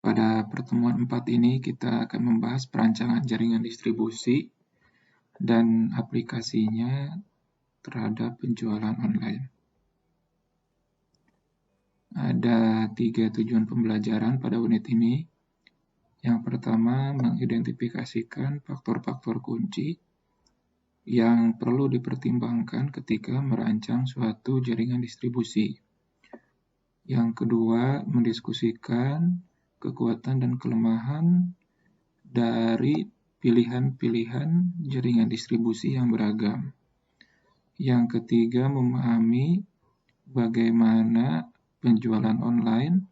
Pada pertemuan 4 ini kita akan membahas perancangan jaringan distribusi dan aplikasinya terhadap penjualan online. Ada 3 tujuan pembelajaran pada unit ini. Yang pertama, mengidentifikasikan faktor-faktor kunci yang perlu dipertimbangkan ketika merancang suatu jaringan distribusi. Yang kedua, mendiskusikan kekuatan dan kelemahan dari pilihan-pilihan jaringan distribusi yang beragam. Yang ketiga, memahami bagaimana penjualan online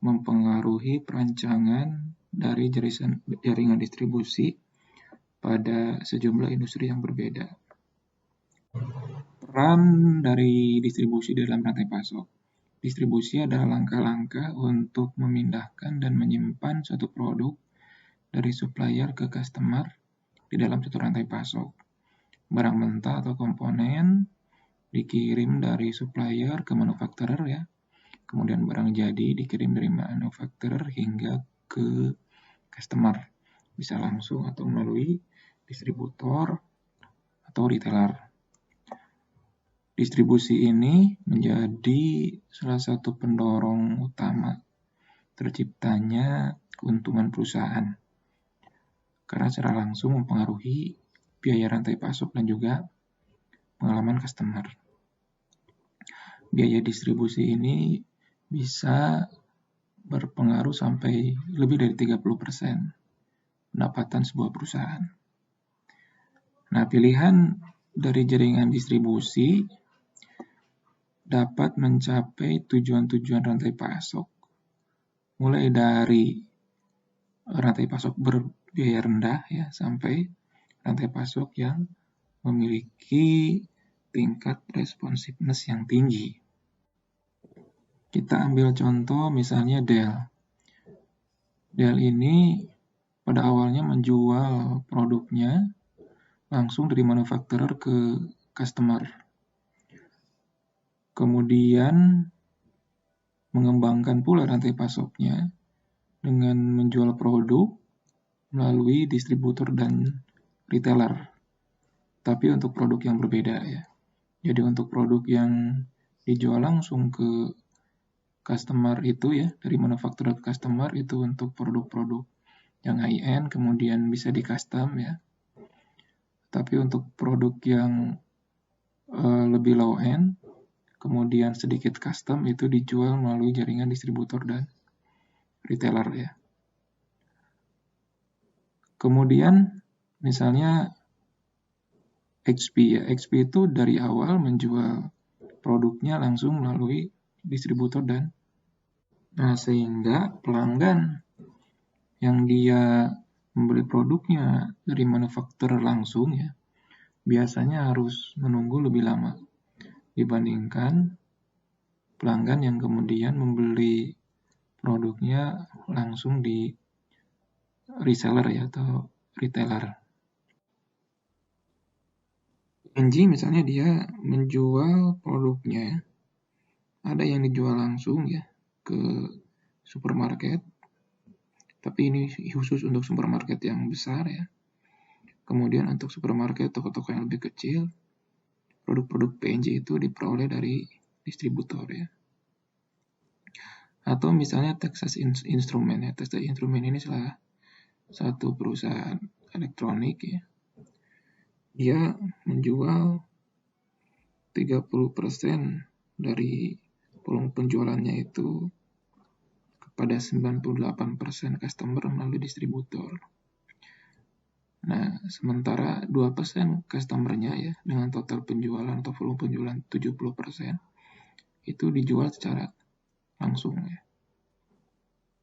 mempengaruhi perancangan dari jaringan distribusi pada sejumlah industri yang berbeda. Peran dari distribusi dalam rantai pasok. Distribusi adalah langkah-langkah untuk memindahkan dan menyimpan suatu produk dari supplier ke customer di dalam satu rantai pasok. Barang mentah atau komponen dikirim dari supplier ke manufacturer ya. Kemudian barang jadi dikirim dari manufacturer hingga ke customer. Bisa langsung atau melalui distributor atau retailer. Distribusi ini menjadi salah satu pendorong utama terciptanya keuntungan perusahaan, karena secara langsung mempengaruhi biaya rantai pasok dan juga pengalaman customer. Biaya distribusi ini bisa berpengaruh sampai lebih dari 30% pendapatan sebuah perusahaan. Nah, pilihan dari jaringan distribusi dapat mencapai tujuan-tujuan rantai pasok, mulai dari rantai pasok berbiaya rendah ya sampai rantai pasok yang memiliki tingkat responsiveness yang tinggi. Kita ambil contoh misalnya Dell. Dell ini pada awalnya menjual produknya langsung dari manufacturer ke customer. Kemudian mengembangkan pula rantai pasoknya dengan menjual produk melalui distributor dan retailer. Tapi untuk produk yang berbeda ya. Jadi untuk produk yang dijual langsung ke customer itu ya, dari manufacturer ke customer itu untuk produk-produk yang high-end, kemudian bisa di-custom ya. Tapi untuk produk yang lebih low-end, kemudian sedikit custom itu dijual melalui jaringan distributor dan retailer ya. Kemudian misalnya HP ya. HP itu dari awal menjual produknya langsung melalui distributor dan sehingga pelanggan yang dia membeli produknya dari manufacturer langsung ya biasanya harus menunggu lebih lama dibandingkan pelanggan yang kemudian membeli produknya langsung di reseller ya atau retailer. P&G misalnya dia menjual produknya, ada yang dijual langsung ya ke supermarket, tapi ini khusus untuk supermarket yang besar ya. Kemudian untuk supermarket toko-toko yang lebih kecil, produk-produk P&G itu diperoleh dari distributor ya. Atau misalnya Texas Instruments ya. Texas Instruments ini salah satu perusahaan elektronik ya. Dia menjual 30% dari volume penjualannya itu kepada 98% customer melalui distributor. Nah, sementara 2% customernya ya dengan total penjualan atau volume penjualan 70% itu dijual secara langsung ya.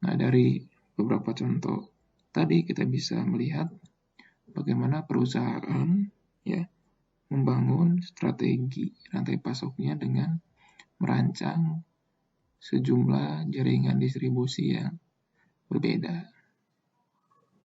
Nah, dari beberapa contoh tadi kita bisa melihat bagaimana perusahaan ya membangun strategi rantai pasoknya dengan merancang sejumlah jaringan distribusi yang berbeda.